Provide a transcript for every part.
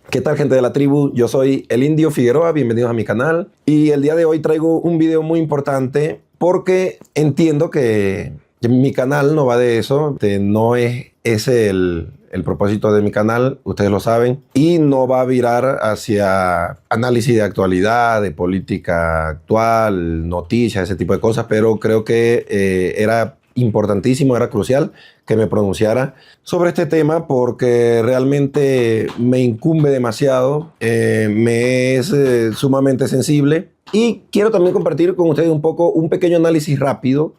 ¿Qué tal, gente de la tribu? Yo soy el Indio Figueroa, bienvenidos a mi canal. Y el día de hoy traigo un video muy importante porque entiendo que mi canal no va de eso, no es ese el propósito de mi canal, ustedes lo saben, y no va a virar hacia análisis de actualidad, de política actual, noticias, ese tipo de cosas, pero creo que era importantísimo, era crucial que me pronunciara sobre este tema porque realmente me incumbe demasiado, me es sumamente sensible y quiero también compartir con ustedes un poco un pequeño análisis rápido.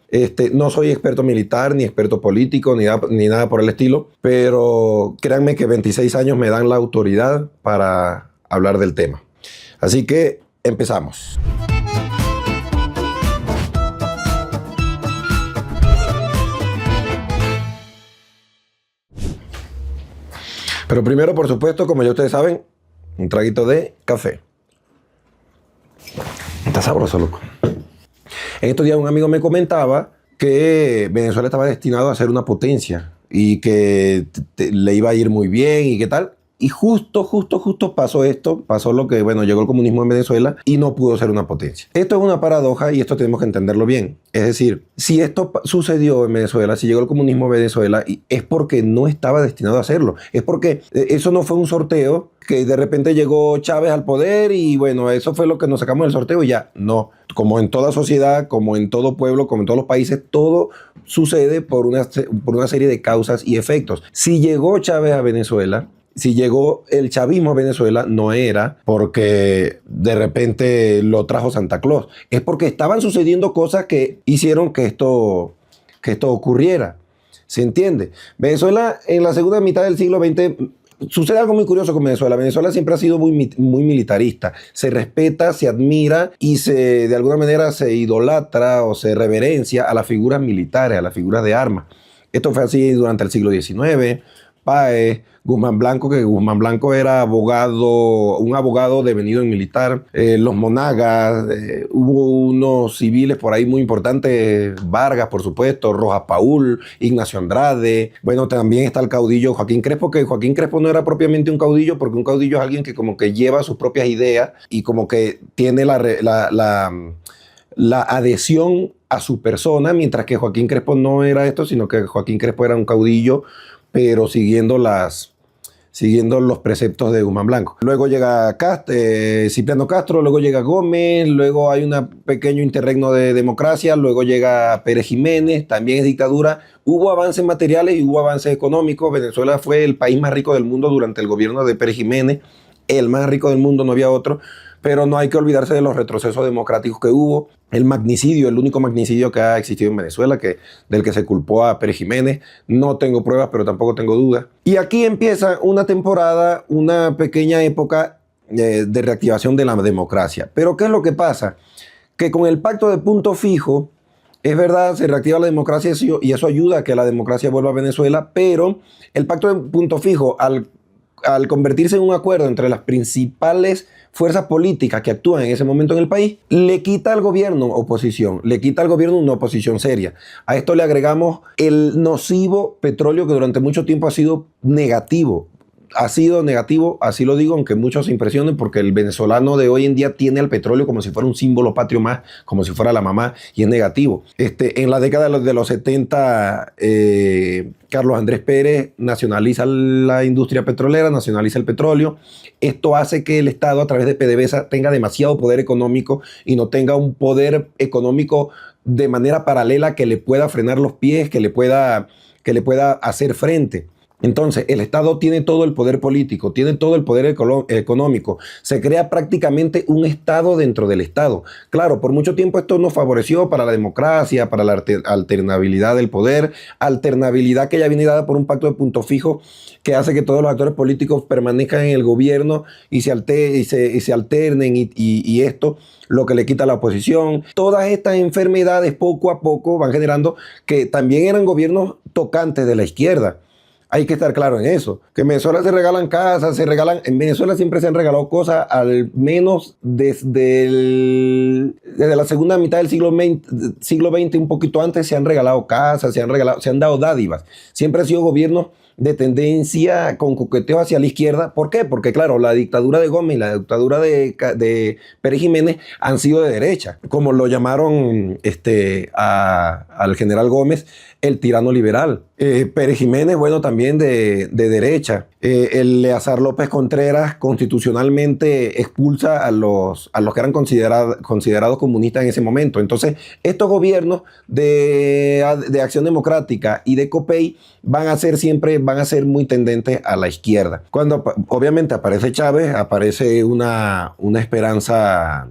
No soy experto militar, ni experto político, ni nada por el estilo, pero créanme que 26 años me dan la autoridad para hablar del tema. Así que empezamos. Pero primero, por supuesto, como ya ustedes saben, un traguito de café. Está sabroso, loco. En estos días un amigo me comentaba que Venezuela estaba destinado a ser una potencia y que le iba a ir muy bien y qué tal. Y justo pasó esto, pasó lo que, bueno, llegó el comunismo en Venezuela y no pudo ser una potencia. Esto es una paradoja y esto tenemos que entenderlo bien. Es decir, si esto sucedió en Venezuela, si llegó el comunismo en Venezuela, es porque no estaba destinado a hacerlo. Es porque eso no fue un sorteo que de repente llegó Chávez al poder y bueno, eso fue lo que nos sacamos del sorteo y ya. No, como en toda sociedad, como en todo pueblo, como en todos los países, todo sucede por una serie de causas y efectos. Si llegó Chávez a Venezuela, si llegó el chavismo a Venezuela, no era porque de repente lo trajo Santa Claus. Es porque estaban sucediendo cosas que hicieron que esto ocurriera. ¿Se entiende? Venezuela en la segunda mitad del siglo XX sucede algo muy curioso con Venezuela. Venezuela siempre ha sido muy militarista. Se respeta, se admira y de alguna manera se idolatra o se reverencia a las figuras militares, a las figuras de armas. Esto fue así durante el siglo XIX. Páez, Guzmán Blanco, que Guzmán Blanco era un abogado devenido en militar, los Monagas, hubo unos civiles por ahí muy importantes, Vargas, por supuesto, Rojas Paul, Ignacio Andrade, bueno, también está el caudillo Joaquín Crespo, que Joaquín Crespo no era propiamente un caudillo, porque un caudillo es alguien que como que lleva sus propias ideas y como que tiene la adhesión a su persona, mientras que Joaquín Crespo no era esto, sino que Joaquín Crespo era un caudillo pero siguiendo los preceptos de Guzmán Blanco. Luego llega Cipriano Castro, luego llega Gómez, luego hay un pequeño interregno de democracia, luego llega Pérez Jiménez, también es dictadura. Hubo avances materiales y hubo avances económicos. Venezuela fue el país más rico del mundo durante el gobierno de Pérez Jiménez, el más rico del mundo, no había otro. Pero no hay que olvidarse de los retrocesos democráticos que hubo. El magnicidio, el único magnicidio que ha existido en Venezuela, del que se culpó a Pérez Jiménez. No tengo pruebas, pero tampoco tengo dudas. Y aquí empieza una temporada, una pequeña época de reactivación de la democracia. Pero ¿qué es lo que pasa? Que con el pacto de punto fijo, es verdad, se reactiva la democracia y eso ayuda a que la democracia vuelva a Venezuela, pero el pacto de punto fijo, al convertirse en un acuerdo entre las principales fuerzas políticas que actúan en ese momento en el país, le quita al gobierno oposición, le quita al gobierno una oposición seria. A esto le agregamos el nocivo petróleo que durante mucho tiempo ha sido negativo. Ha sido negativo, así lo digo, aunque muchos se impresionen, porque el venezolano de hoy en día tiene al petróleo como si fuera un símbolo patrio más, como si fuera la mamá, y es negativo. En la década de los 70, Carlos Andrés Pérez nacionaliza la industria petrolera, nacionaliza el petróleo. Esto hace que el Estado, a través de PDVSA, tenga demasiado poder económico y no tenga un poder económico de manera paralela que le pueda frenar los pies, que le pueda hacer frente. Entonces, el Estado tiene todo el poder político, tiene todo el poder económico. Se crea prácticamente un Estado dentro del Estado. Claro, por mucho tiempo esto nos favoreció para la democracia, para la alternabilidad del poder, alternabilidad que ya viene dada por un pacto de punto fijo que hace que todos los actores políticos permanezcan en el gobierno y se alternen y esto lo que le quita a la oposición. Todas estas enfermedades poco a poco van generando que también eran gobiernos tocantes de la izquierda. Hay que estar claro en eso. Que en Venezuela se regalan casas, en Venezuela siempre se han regalado cosas, al menos desde la segunda mitad del siglo XX, un poquito antes, se han regalado casas, se han dado dádivas. Siempre han sido gobiernos de tendencia con coqueteo hacia la izquierda. ¿Por qué? Porque claro, la dictadura de Gómez y la dictadura de Pérez Jiménez han sido de derecha, como lo llamaron al general Gómez, el tirano liberal. Pérez Jiménez, bueno, también de derecha. El Eleazar López Contreras constitucionalmente expulsa a los que eran considerados comunistas en ese momento. Entonces, estos gobiernos de Acción Democrática y de COPEI van a ser muy tendentes a la izquierda. Cuando obviamente aparece Chávez, aparece una esperanza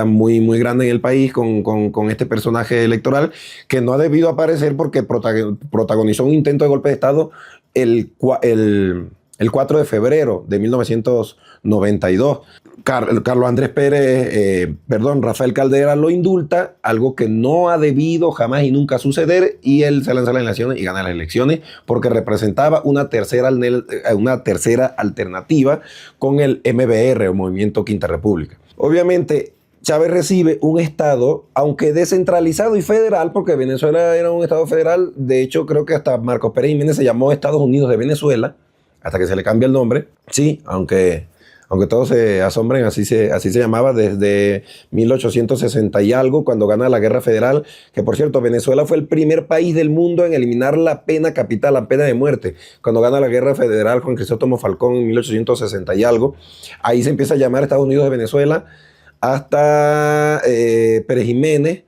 muy, muy grande en el país con este personaje electoral que no ha debido aparecer porque protagonizó un intento de golpe de Estado el 4 de febrero de 1992. Carlos Andrés Pérez, Rafael Caldera lo indulta, algo que no ha debido jamás y nunca suceder, y él se lanza a las elecciones y gana las elecciones porque representaba una tercera alternativa con el MBR, o Movimiento Quinta República. Obviamente, Chávez recibe un Estado, aunque descentralizado y federal, porque Venezuela era un Estado federal. De hecho, creo que hasta Marcos Pérez Jiménez se llamó Estados Unidos de Venezuela, hasta que se le cambia el nombre. Sí, aunque todos se asombren, así se llamaba desde 1860 y algo, cuando gana la Guerra Federal, que por cierto, Venezuela fue el primer país del mundo en eliminar la pena capital, la pena de muerte. Cuando gana la Guerra Federal con Crisóstomo Falcón en 1860 y algo, ahí se empieza a llamar Estados Unidos de Venezuela, hasta Pérez Jiménez,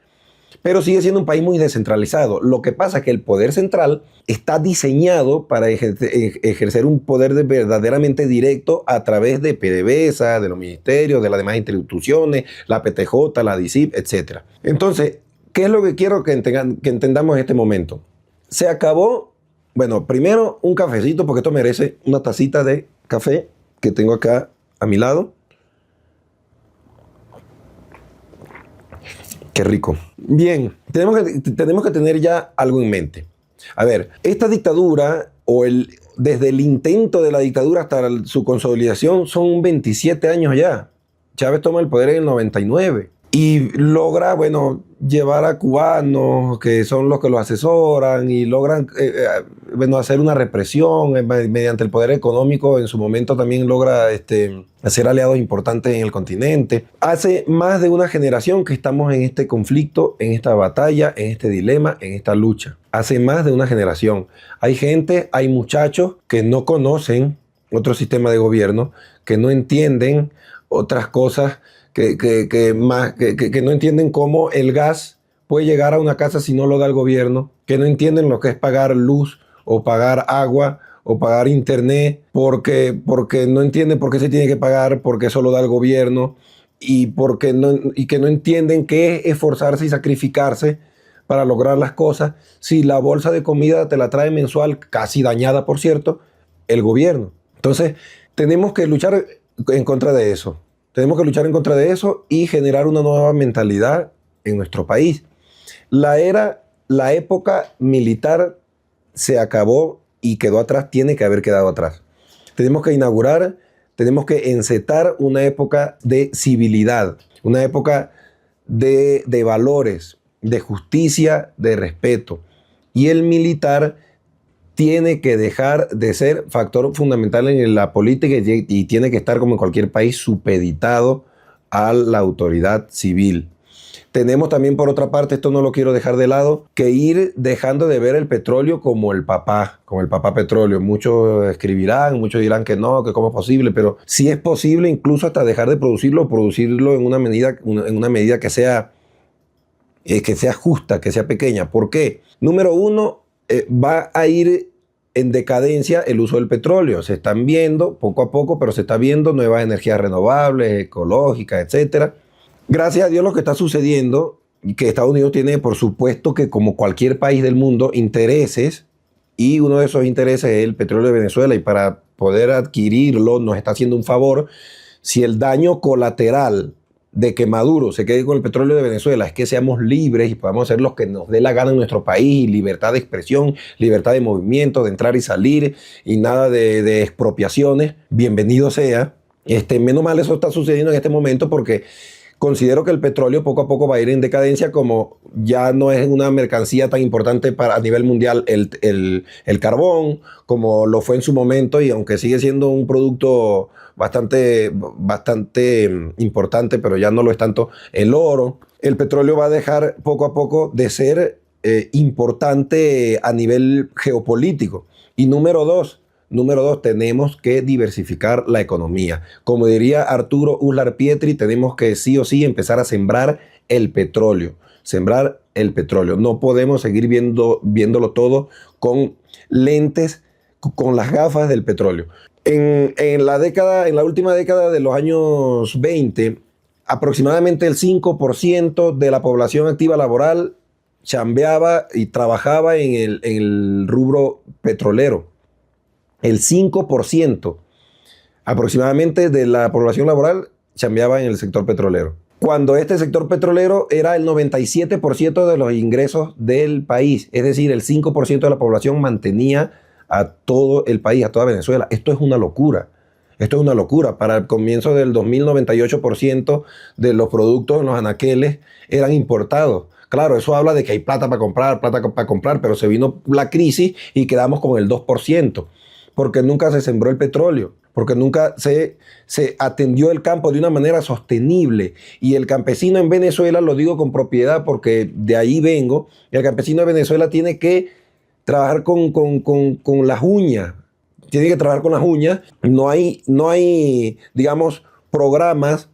pero sigue siendo un país muy descentralizado. Lo que pasa es que el poder central está diseñado para ejercer un poder verdaderamente directo a través de PDVSA, de los ministerios, de las demás instituciones, la PTJ, la DICIP, etc. Entonces, ¿qué es lo que quiero que entendamos en este momento? Se acabó, bueno, primero un cafecito, porque esto merece una tacita de café que tengo acá a mi lado. Qué rico. Bien, tenemos que tener ya algo en mente. A ver, esta dictadura, desde el intento de la dictadura hasta su consolidación, son 27 años ya. Chávez toma el poder en el 99 y logra, bueno, llevar a cubanos que son los que lo asesoran y logran, hacer una represión mediante el poder económico. En su momento también logra hacer aliados importantes en el continente. Hace más de una generación que estamos en este conflicto, en esta batalla, en este dilema, en esta lucha. Hace más de una generación. Hay muchachos que no conocen otro sistema de gobierno, que no entienden otras cosas, que no entienden cómo el gas puede llegar a una casa si no lo da el gobierno, que no entienden lo que es pagar luz o pagar agua o pagar internet, porque no entienden por qué se tiene que pagar, porque eso lo da el gobierno, y que no entienden qué es esforzarse y sacrificarse para lograr las cosas si la bolsa de comida te la trae mensual, casi dañada por cierto, el gobierno. Entonces tenemos que luchar en contra de eso. Tenemos que luchar en contra de eso y generar una nueva mentalidad en nuestro país. La época militar se acabó y quedó atrás, tiene que haber quedado atrás. Tenemos que encetar una época de civilidad, una época de valores, de justicia, de respeto. Y el militar tiene que dejar de ser factor fundamental en la política y tiene que estar, como en cualquier país, supeditado a la autoridad civil. Tenemos también, por otra parte, esto no lo quiero dejar de lado, que ir dejando de ver el petróleo como el papá petróleo. Muchos escribirán, muchos dirán que no, que cómo es posible, pero sí es posible incluso hasta dejar de producirlo en una medida que sea justa, que sea pequeña. ¿Por qué? Número uno, va a ir en decadencia el uso del petróleo. Se están viendo poco a poco, pero se está viendo nuevas energías renovables, ecológicas, etcétera. Gracias a Dios lo que está sucediendo, y que Estados Unidos tiene, por supuesto, que como cualquier país del mundo, intereses, y uno de esos intereses es el petróleo de Venezuela, y para poder adquirirlo nos está haciendo un favor. Si el daño colateral de que Maduro se quede con el petróleo de Venezuela es que seamos libres y podamos hacer lo que nos dé la gana en nuestro país, libertad de expresión, libertad de movimiento, de entrar y salir, y nada de expropiaciones, bienvenido sea. Menos mal eso está sucediendo en este momento, porque considero que el petróleo poco a poco va a ir en decadencia, como ya no es una mercancía tan importante a nivel mundial el carbón, como lo fue en su momento, y aunque sigue siendo un producto bastante importante, pero ya no lo es tanto el oro. El petróleo va a dejar poco a poco de ser importante a nivel geopolítico. Y número dos, tenemos que diversificar la economía. Como diría Arturo Uslar Pietri, tenemos que sí o sí empezar a sembrar el petróleo. Sembrar el petróleo. No podemos seguir viéndolo todo con lentes, con las gafas del petróleo. En la última década de los años 20, aproximadamente el 5% de la población activa laboral chambeaba y trabajaba en el rubro petrolero. El 5% aproximadamente de la población laboral chambeaba en el sector petrolero. Cuando este sector petrolero era el 97% de los ingresos del país. Es decir, el 5% de la población mantenía a todo el país, a toda Venezuela. Esto es una locura. Esto es una locura. Para el comienzo del 2000, 98% de los productos en los anaqueles eran importados. Claro, eso habla de que hay plata para comprar, pero se vino la crisis y quedamos con el 2%, porque nunca se sembró el petróleo, porque nunca se atendió el campo de una manera sostenible. Y el campesino en Venezuela, lo digo con propiedad porque de ahí vengo, el campesino de Venezuela tiene que trabajar con las uñas. Tiene que trabajar con las uñas. No hay, digamos, programas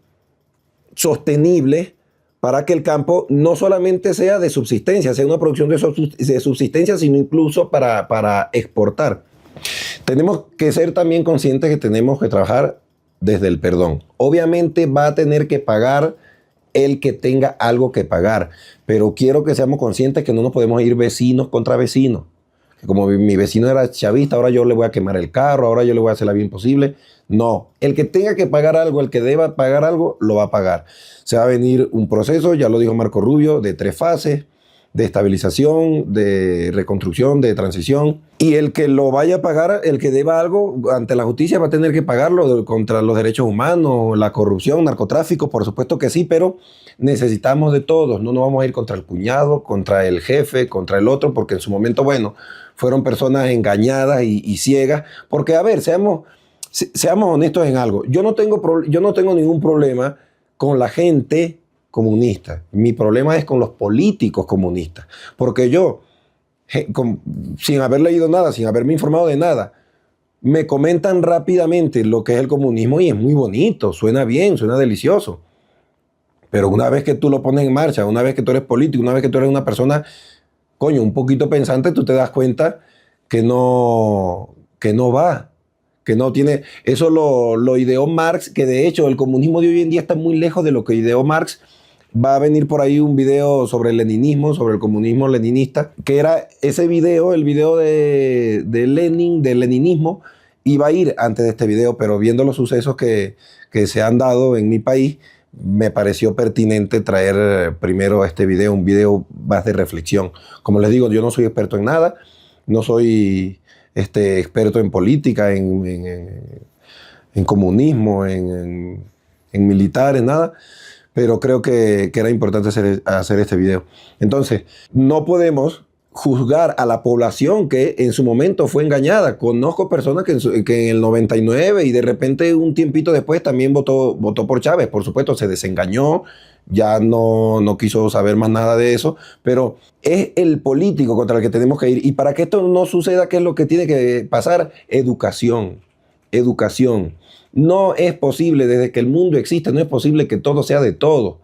sostenibles para que el campo no solamente sea de subsistencia, sea una producción de subsistencia, sino incluso para exportar. Tenemos que ser también conscientes que tenemos que trabajar desde el perdón. Obviamente va a tener que pagar el que tenga algo que pagar, pero quiero que seamos conscientes que no nos podemos ir vecinos contra vecinos. Como mi vecino era chavista, ahora yo le voy a quemar el carro, ahora yo le voy a hacer la vida imposible. No, el que tenga que pagar algo, el que deba pagar algo, lo va a pagar. Se va a venir un proceso, ya lo dijo Marco Rubio, de 3 fases, de estabilización, de reconstrucción, de transición. Y el que lo vaya a pagar, el que deba algo ante la justicia, va a tener que pagarlo contra los derechos humanos, la corrupción, narcotráfico, por supuesto que sí, pero necesitamos de todos. No nos vamos a ir contra el cuñado, contra el jefe, contra el otro, porque en su momento, bueno, fueron personas engañadas y ciegas. Porque, a ver, seamos honestos en algo. Yo no tengo ningún problema con la gente comunista. Mi problema es con los políticos comunistas. Porque yo, sin haber leído nada, sin haberme informado de nada, me comentan rápidamente lo que es el comunismo y es muy bonito, suena bien, suena delicioso. Pero una vez que tú lo pones en marcha, una vez que tú eres político, una vez que tú eres una persona, coño, un poquito pensante, tú te das cuenta que no va, que no tiene. Eso lo ideó Marx, que de hecho el comunismo de hoy en día está muy lejos de lo que ideó Marx. Va a venir por ahí un video sobre el leninismo, sobre el comunismo leninista, que era ese video, el video de Lenin, del leninismo, iba a ir antes de este video, pero viendo los sucesos que se han dado en mi país, me pareció pertinente traer primero este video, un video más de reflexión. Como les digo, yo no soy experto en nada, no soy experto en política, en comunismo, en militares, nada. Pero creo que era importante hacer este video. Entonces, no podemos juzgar a la población que en su momento fue engañada. Conozco personas que en el 99 y de repente un tiempito después también votó por Chávez. Por supuesto, se desengañó, ya no quiso saber más nada de eso, pero es el político contra el que tenemos que ir. Y para que esto no suceda, ¿qué es lo que tiene que pasar? Educación. Educación. No es posible, desde que el mundo existe, no es posible que todo sea de todo.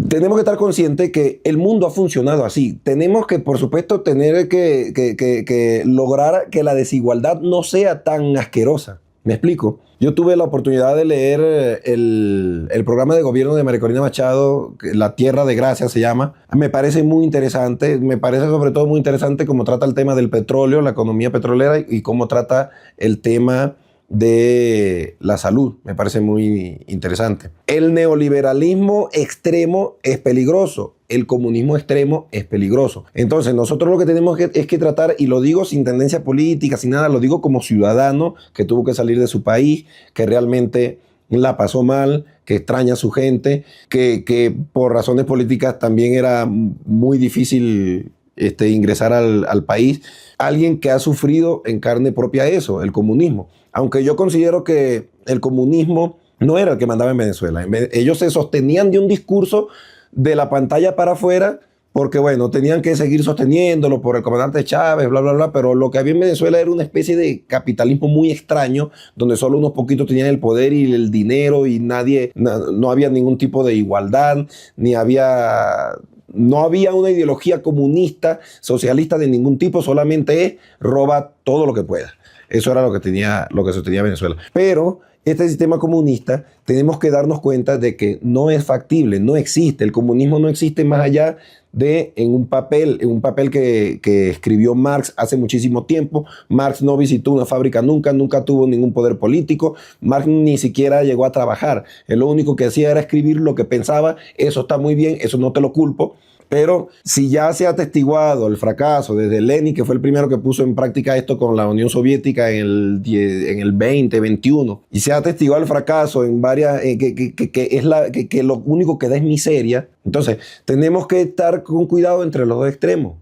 Tenemos que estar conscientes que el mundo ha funcionado así. Tenemos que, por supuesto, tener que lograr que la desigualdad no sea tan asquerosa. ¿Me explico? Yo tuve la oportunidad de leer el programa de gobierno de María Corina Machado, La Tierra de Gracia se llama. Me parece muy interesante. Me parece sobre todo muy interesante cómo trata el tema del petróleo, la economía petrolera y cómo trata el tema de la salud. Me parece muy interesante. El neoliberalismo extremo es peligroso. El comunismo extremo es peligroso. Entonces nosotros lo que tenemos es que tratar, y lo digo sin tendencia política, sin nada, lo digo como ciudadano que tuvo que salir de su país, que realmente la pasó mal, que extraña a su gente, que por razones políticas también era muy difícil ingresar al país. Alguien que ha sufrido en carne propia eso, el comunismo. Aunque yo considero que el comunismo no era el que mandaba en Venezuela. Ellos se sostenían de un discurso de la pantalla para afuera, porque bueno, tenían que seguir sosteniéndolo por el comandante Chávez, bla, bla, bla, pero lo que había en Venezuela era una especie de capitalismo muy extraño, donde solo unos poquitos tenían el poder y el dinero y no había ningún tipo de igualdad, no había una ideología comunista, socialista de ningún tipo, solamente es roba todo lo que pueda. Eso era lo que sostenía Venezuela. Pero este sistema comunista tenemos que darnos cuenta de que no es factible, no existe. El comunismo no existe más allá de en un papel que escribió Marx hace muchísimo tiempo. Marx no visitó una fábrica nunca tuvo ningún poder político. Marx ni siquiera llegó a trabajar. Él lo único que hacía era escribir lo que pensaba. Eso está muy bien, eso no te lo culpo. Pero si ya se ha atestiguado el fracaso desde Lenin, que fue el primero que puso en práctica esto con la Unión Soviética en el 2021, y se ha atestiguado el fracaso en varias, que lo único que da es miseria, entonces tenemos que estar con cuidado entre los dos extremos,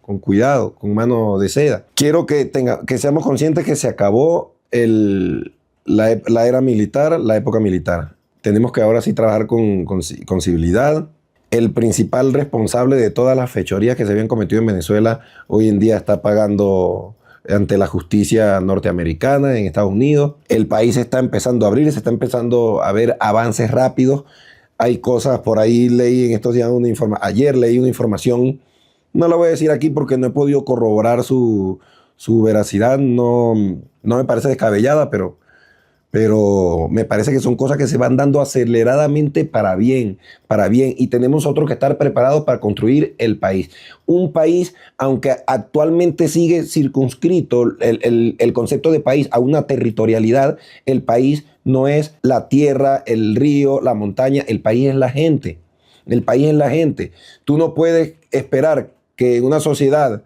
con cuidado, con mano de seda. Quiero que seamos conscientes que se acabó la era militar, la época militar. Tenemos que ahora sí trabajar con civilidad. El principal responsable de todas las fechorías que se habían cometido en Venezuela hoy en día está pagando ante la justicia norteamericana en Estados Unidos. El país se está empezando a abrir, se está empezando a ver avances rápidos. Hay cosas, por ahí leí en estos días ayer leí una información, no la voy a decir aquí porque no he podido corroborar su veracidad, no me parece descabellada, pero me parece que son cosas que se van dando aceleradamente para bien, y tenemos nosotros que estar preparados para construir el país. Un país, aunque actualmente sigue circunscrito el concepto de país a una territorialidad, el país no es la tierra, el río, la montaña, el país es la gente. El país es la gente. Tú no puedes esperar que una sociedad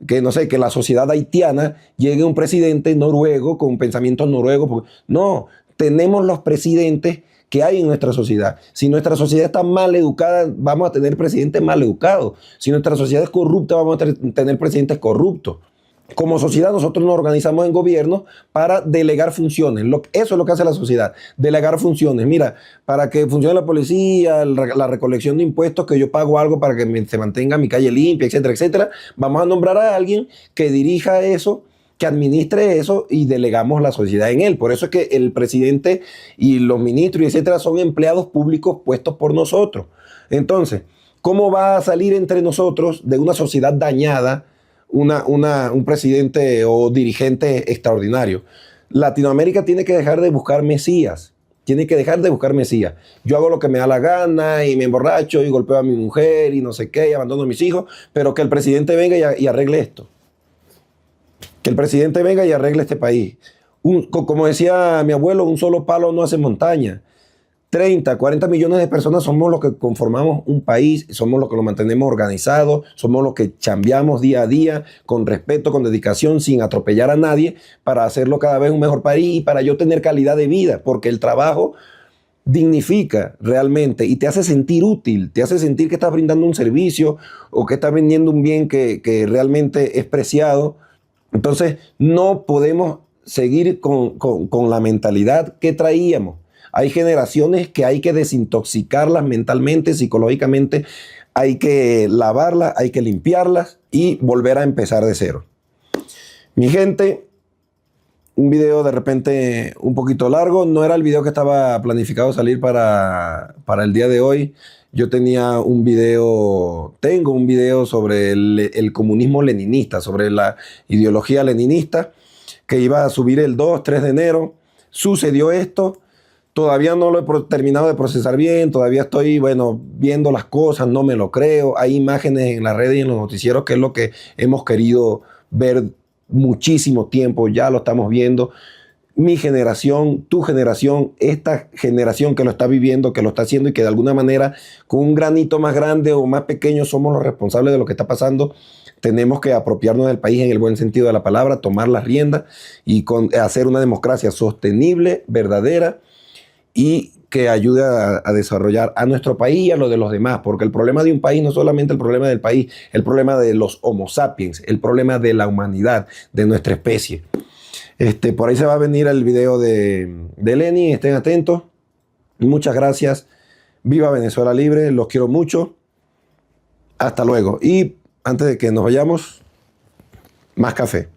que no sé, que la sociedad haitiana llegue un presidente noruego con pensamientos noruegos. No, tenemos los presidentes que hay en nuestra sociedad. Si nuestra sociedad está mal educada, vamos a tener presidentes mal educados. Si nuestra sociedad es corrupta, vamos a tener presidentes corruptos. Como sociedad nosotros nos organizamos en gobierno para delegar funciones. Eso es lo que hace la sociedad, delegar funciones. Mira, para que funcione la policía, la recolección de impuestos, que yo pago algo para que se mantenga mi calle limpia, etcétera, etcétera, vamos a nombrar a alguien que dirija eso, que administre eso y delegamos la sociedad en él. Por eso es que el presidente y los ministros, etcétera, son empleados públicos puestos por nosotros. Entonces, ¿cómo va a salir entre nosotros de una sociedad dañada un presidente o dirigente extraordinario? Latinoamérica tiene que dejar de buscar mesías. Tiene que dejar de buscar mesías. Yo hago lo que me da la gana y me emborracho y golpeo a mi mujer y no sé qué y abandono a mis hijos, pero que el presidente venga y arregle esto. Que el presidente venga y arregle este país. Como decía mi abuelo, un solo palo no hace montaña. 30, 40 millones de personas somos los que conformamos un país, somos los que lo mantenemos organizado, somos los que chambeamos día a día, con respeto, con dedicación, sin atropellar a nadie, para hacerlo cada vez un mejor país y para yo tener calidad de vida, porque el trabajo dignifica realmente y te hace sentir útil, te hace sentir que estás brindando un servicio o que estás vendiendo un bien que realmente es preciado. Entonces no podemos seguir con la mentalidad que traíamos. Hay generaciones que hay que desintoxicarlas mentalmente, psicológicamente, hay que lavarlas, hay que limpiarlas y volver a empezar de cero. Mi gente, un video de repente un poquito largo, no era el video que estaba planificado salir para el día de hoy. Yo tengo un video sobre el comunismo leninista, sobre la ideología leninista, que iba a subir el 3 de enero. Sucedió esto. Todavía no lo he terminado de procesar bien, todavía estoy, viendo las cosas, no me lo creo. Hay imágenes en las redes y en los noticieros que es lo que hemos querido ver muchísimo tiempo, ya lo estamos viendo. Mi generación, tu generación, esta generación que lo está viviendo, que lo está haciendo y que de alguna manera con un granito más grande o más pequeño somos los responsables de lo que está pasando. Tenemos que apropiarnos del país en el buen sentido de la palabra, tomar las riendas y hacer una democracia sostenible, verdadera y que ayude a desarrollar a nuestro país y a lo de los demás, porque el problema de un país no es solamente el problema del país, el problema de los Homo sapiens, el problema de la humanidad, de nuestra especie. Por ahí se va a venir el video de Lenny, estén atentos. Muchas gracias. Viva Venezuela Libre, los quiero mucho. Hasta luego. Y antes de que nos vayamos, más café.